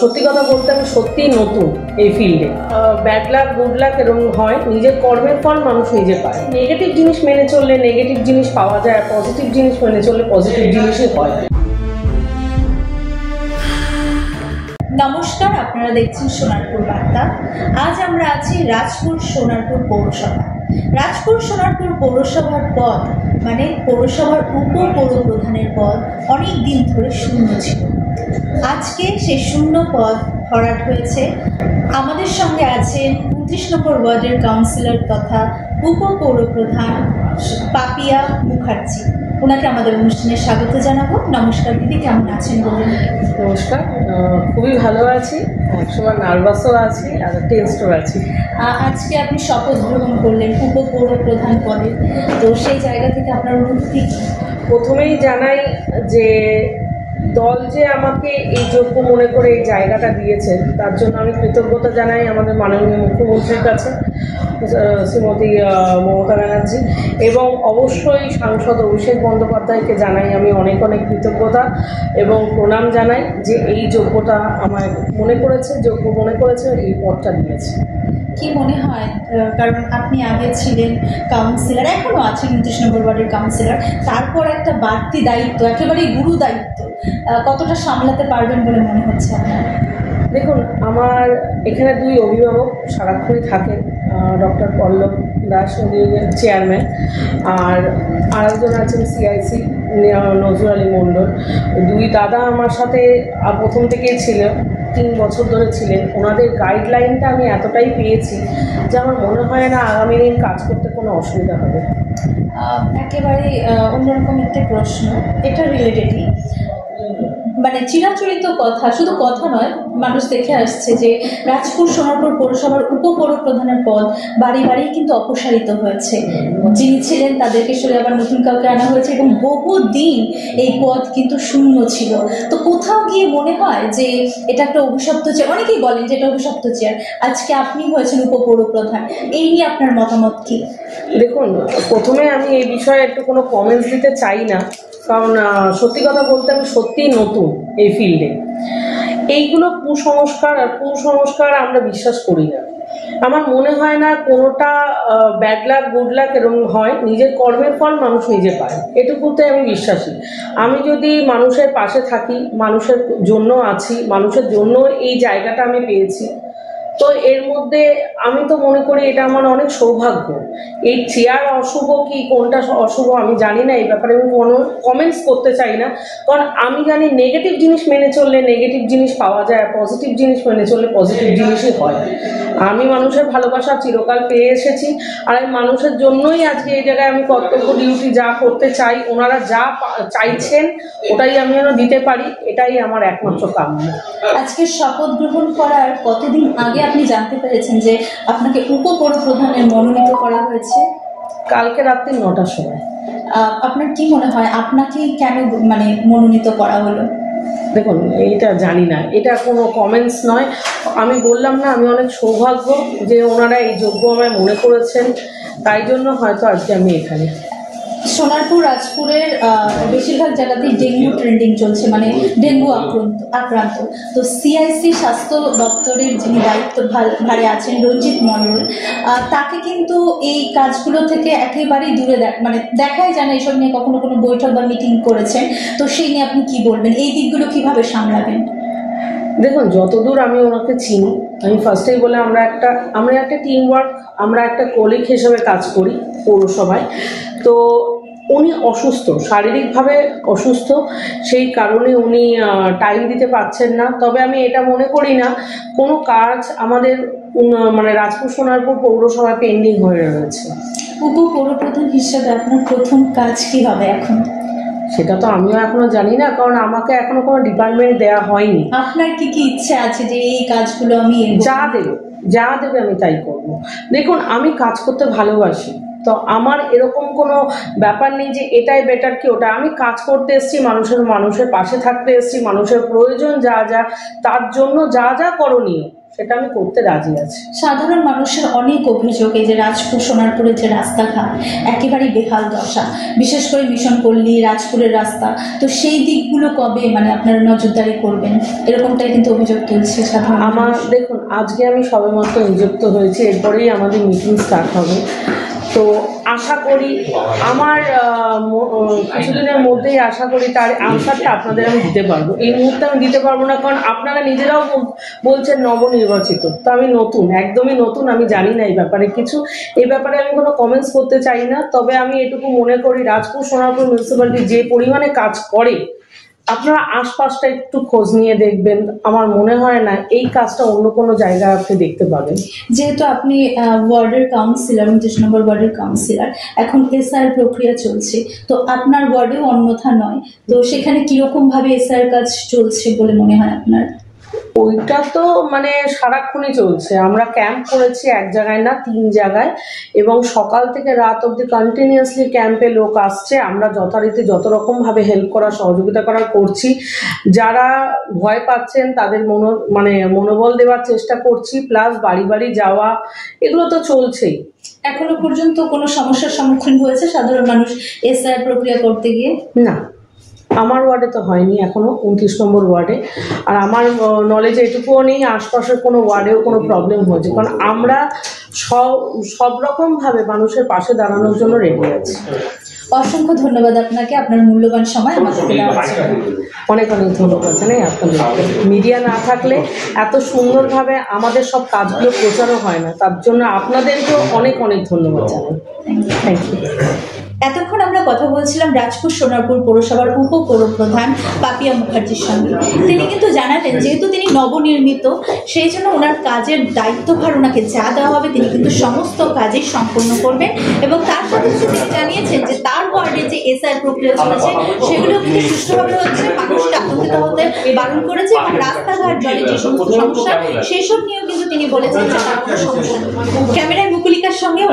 সত্যি কথা বলতে আমি সত্যিই নতুন এই ফিল্ডে। ব্যাড লাক গুড লাক এরকম হয়, নিজের কর্মের ফল মানুষ নিজে পায়। নেগেটিভ জিনিস মেনে চললে নেগেটিভ জিনিস পাওয়া যায়, পজিটিভ জিনিস মেনে চললে পজিটিভ জিনিসই হয়। নমস্কার, আপনারা দেখছেন সোনারপুর বার্তা। আজ আমরা আছি রাজপুর সোনারপুর পৌরসভা। রাজপুর সোনারপুর পৌরসভার পদ মানে পৌরসভার উপপৌরপ্রধানের পদ অনেক দিন ধরে শূন্য ছিল। আজকে সেই শূন্য পদ ভরাট হয়েছে। আমাদের সঙ্গে আছেন 29 নম্বর ওয়ার্ডের কাউন্সিলর তথা উপপৌরপ্রধান পাপিয়া মুখার্জি। ওনাকে আমাদের অনুষ্ঠানে স্বাগত জানাবো। নমস্কার দিদি, কেমন আছেন বলুন? নমস্কার, খুবই ভালো আছি, একসময় নার্ভাসও আছি আর টেন্সডও আছি। আজকে আপনি শপথ গ্রহণ করলেন উপপৌরপ্রধান পদে, তো সেই জায়গা থেকে আপনার অনুভূতি? প্রথমেই জানাই যে দল যে আমাকে এই যোগ্য মনে করে এই জায়গাটা দিয়েছেন তার জন্য আমি কৃতজ্ঞতা জানাই আমাদের মাননীয় মুখ্যমন্ত্রীর কাছে, শ্রীমতী মমতা ব্যানার্জি, এবং অবশ্যই সাংসদ অভিষেক বন্দ্যোপাধ্যায়কে জানাই আমি অনেক অনেক কৃতজ্ঞতা এবং প্রণাম জানাই যে এই যোগ্যতা আমায় মনে করেছে, যোগ্য মনে করেছে, এই পদটা দিয়েছে। কি মনে হয়, কারণ আপনি আগে ছিলেন কাউন্সিলর, এখনও আছেন 29 নম্বর ওয়ার্ডের কাউন্সিলর, তারপর একটা বাড়তি দায়িত্ব, একেবারেই গুরু দায়িত্ব, কতটা সামলাতে পারবেন বলে মনে হচ্ছে আপনার? দেখুন, আমার এখানে দুই অভিভাবক সারাক্ষণই থাকেন, ডক্টর পল্লব দাস চেয়ারম্যান, আর আরেকজন আছেন সিআইসি নজরুল আলী মণ্ডল। দুই দাদা আমার সাথে প্রথম থেকেই ছিল, 3 বছর ধরে ছিলেন। ওনাদের গাইডলাইনটা আমি এতটাই পেয়েছি যে আমার মনে হয় না আগামী দিন কাজ করতে কোনো অসুবিধা হবে। একেবারে অন্যরকম একটা প্রশ্ন, এটা রিলেটেডই, মানে চিরাচরিত কথা, শুধু কথা নয়, মানুষ দেখে আসছে যে রাজপুর সোনারপুর পৌরসভার উপপৌরপ্রধানের পদ বাড়ি বাড়ি কিন্তু অপসারিত হয়েছে। যিনি ছিলেন তাদেরকে সরে আবার নতুন কাউকে আনা হয়েছে এবং বহুদিন এই পদ কিন্তু শূন্য ছিল। তো কোথাও গিয়ে মনে হয় যে এটা একটা অভিশপ্ত চেয়ার, অনেকেই বলেন যে এটা অভিশপ্ত চেয়ার। আজকে আপনি হয়েছেন উপপৌরপ্রধান, এই নিয়ে আপনার মতামত কি? দেখুন, প্রথমে আমি এই বিষয়ে একটু কোনো কমেন্টস দিতে চাই না, কারণ সত্যি কথা বলতে আমি সত্যিই নতুন এই ফিল্ডে। এইগুলো কুসংস্কার আমরা বিশ্বাস করি না। আমার মনে হয় না কোনোটা ব্যাড লাক গুড লাক এরকম হয়, নিজের কর্মের ফল মানুষ নিজে পায়, এটুকুতে আমি বিশ্বাসী। আমি যদি মানুষের পাশে থাকি, মানুষের জন্য আছি, মানুষের জন্য এই জায়গাটা আমি পেয়েছি, তো এর মধ্যে আমি তো মনে করি এটা আমার অনেক সৌভাগ্য। এই চেয়ার অশুভ কি কোনটা অশুভ আমি জানি না, এই ব্যাপারে আমি কোনো কমেন্টস করতে চাই না, কারণ আমি জানি নেগেটিভ জিনিস মেনে চললে নেগেটিভ জিনিস পাওয়া যায়, পজিটিভ জিনিস মেনে চললে পজিটিভ জিনিসই হয়। আমি মানুষের ভালোবাসা চিরকাল পেয়ে এসেছি, আর এই মানুষের জন্যই আজকে এই জায়গায় আমি কর্তব্য ডিউটি যা করতে চাই, ওনারা যা চাইছেন ওটাই আমি যেন দিতে পারি, এটাই আমার একমাত্র কাম্য। আজকে শপথ গ্রহণ করার কতদিন আগে আপনি জানতে পেরেছেন যে আপনাকে উপপৌরপ্রধানের মনোনীত করা হয়েছে? কালকে রাত্রি 9টার সময়। আপনার কি মনে হয় আপনাকে কেন মনোনীত করা হলো? দেখুন, এইটা জানি না, এটা কোনো কমেন্টস নয়। আমি বললাম না, আমি অনেক সৌভাগ্য যে ওনারা এই যোগ্য আমায় মনে করেছেন, তাই জন্য হয়তো আজকে আমি এখানে। সোনারপুর রাজপুরের বেশিরভাগ জায়গাতেই ডেঙ্গু ট্রেন্ডিং চলছে, মানে ডেঙ্গু আক্রান্ত। তো সিআইসি স্বাস্থ্য দপ্তরের যিনি দায়িত্ব ভারে আছেন রঞ্জিত মণ্ডল, তাকে কিন্তু এই কাজগুলো থেকে একেবারেই দূরে দেখাই যায় না, এইসব নিয়ে কখনো কোনো বৈঠক বা মিটিং করেছেন, তো সেই নিয়ে আপনি কি বলবেন? এই দিকগুলো কিভাবে সামলাবেন? দেখুন, যতদূর আমি ওনাকে চিনি, আমি ফার্স্টেই বলে আমরা একটা টিম ওয়ার্ক, আমরা একটা কলিগ হিসেবে কাজ করি পৌরসভায়। তো উনি অসুস্থ, শারীরিকভাবে অসুস্থ, সেই কারণে উনি টাইম দিতে পারছেন না। তবে আমি এটা মনে করি না কোনো কাজ আমাদের রাজপুর সোনারপুর পৌরসভায় পেন্ডিং হয়ে রয়েছে। উপপৌরপ্রধান হিসেবে আপনার প্রথম কাজ কি হবে এখন? সেটা তো আমিও এখনো জানি না, কারণ আমাকে এখনো কোনো ডিপার্টমেন্ট দেওয়া হয়নি। আপনার কি ইচ্ছা আছে যে এই কাজগুলো আমি যা দেবে আমি তাই করব? দেখুন, আমি কাজ করতে ভালোবাসি, তো আমার এরকম কোনো ব্যাপার নেই যে এটাই বেটার কি ওটা। আমি কাজ করতে এসেছি, মানুষের পাশে থাকতে এসেছি, মানুষের প্রয়োজন যা যা, তার জন্য যা যা করণীয় সেটা আমি করতে রাজি আছি। সাধারণ মানুষের অনেক অভিযোগ এই যে রাজপুর সোনারপুরের যে রাস্তাঘাট একেবারেই বেহাল দশা, বিশেষ করে মিশন পল্লী রাজপুরের রাস্তা, তো সেই দিকগুলো কবে মানে আপনারা নজরদারি করবেন, এরকমটাই কিন্তু অভিযোগ তুলছে সাধারণ আমার। দেখুন, আজকে আমি সবেমাত্র নিযুক্ত হয়েছি, এরপরেই আমাদের মিটিং স্টার্ট হবে। তো আশা করি আমার কিছুদিনের মধ্যেই আশা করি তার আনসারটা আপনাদের আমি দিতে পারবো। এই মুহূর্তে আমি দিতে পারবো না, কারণ আপনারা নিজেরাও বলছেন নবনির্বাচিত, তো আমি নতুন, একদমই নতুন, আমি জানি না এই ব্যাপারে কিছু। এই ব্যাপারে আমি কোনো কমেন্টস করতে চাই না। তবে আমি এটুকু মনে করি রাজপুর সোনারপুর মিউনিসিপ্যালিটি যে পরিমাণে কাজ করে, আপনারা আশপাশটা একটু খোঁজ নিয়ে দেখবেন। আমার মনে হয় না এই কাজটা অন্য কোনো জায়গায় আপনি দেখতে পাবেন। যেহেতু আপনি ওয়ার্ডের কাউন্সিলর, 29 নম্বর ওয়ার্ডের কাউন্সিলর, এখন এসআর প্রক্রিয়া চলছে, তো আপনার ওয়ার্ডেও অন্যথা নয়, তো সেখানে কিরকম ভাবে এসআর কাজ চলছে বলে মনে হয় আপনার? ওইটা তো মানে সারাক্ষণই চলছে। আমরা ক্যাম্প করেছি এক জায়গায় না, 3 জায়গায়, এবং সকাল থেকে রাত অবধি কন্টিনিউয়াসলি ক্যাম্পে লোক আসছে। আমরা যথারীতি যত রকম ভাবে হেল্প করা, সহযোগিতা করা করছি। যারা ভয় পাচ্ছেন তাদের মনোবল দেওয়ার চেষ্টা করছি, প্লাস বাড়ি বাড়ি যাওয়া, এগুলো তো চলছেই। এখনো পর্যন্ত কোনো সমস্যার সম্মুখীন হয়েছে সাধারণ মানুষ এসআর প্রক্রিয়া করতে গিয়ে? না, আমার ওয়ার্ডে তো হয়নি এখনো, 29 নম্বর ওয়ার্ডে। আর আমার নলেজে এটুকুও নেই আশপাশের কোনো ওয়ার্ডেও কোনো প্রবলেম হয়েছে, কারণ আমরা সব রকমভাবে মানুষের পাশে দাঁড়ানোর জন্য রেডি আছি। অসংখ্য ধন্যবাদ আপনাকে, আপনার মূল্যবান সময় আমাদেরকে দেওয়ার জন্য। অনেক অনেক ধন্যবাদ জানাই আপনাদের। মিডিয়া না থাকলে এত সুন্দরভাবে আমাদের সব কাজগুলো প্রচারও হয় না, তার জন্য আপনাদেরকেও অনেক অনেক ধন্যবাদ জানাই। Thank you. এতক্ষণ আমরা কথা বলছিলাম রাজপুর সোনারপুর পৌরসভার উপপৌরপ্রধান পাপিয়া মুখার্জির সঙ্গে। তিনি কিন্তু জানালেন যেহেতু তিনি নবনির্মিত, সেই জন্য ওনার কাজের দায়িত্বভার ওনাকে যা দেওয়া হবে তিনি কিন্তু সমস্ত কাজই সম্পন্ন করবেন, এবং তার সাথে তিনি জানিয়েছেন যে তার ওয়ার্ডে যে এসআর প্রক্রিয়া চলেছে সেগুলো কিন্তু সুষ্ঠুভাবে হচ্ছে, মানুষকে আতঙ্কিত হতে বারণ করেছে, এবং রাস্তাঘাট জলে যে সমস্ত সমস্যা সেই সব নিয়েও কিন্তু তিনি বলেছেন যে তার কোনো সমস্যা নেই। ক্যামেরায় মুকুলিকার সঙ্গে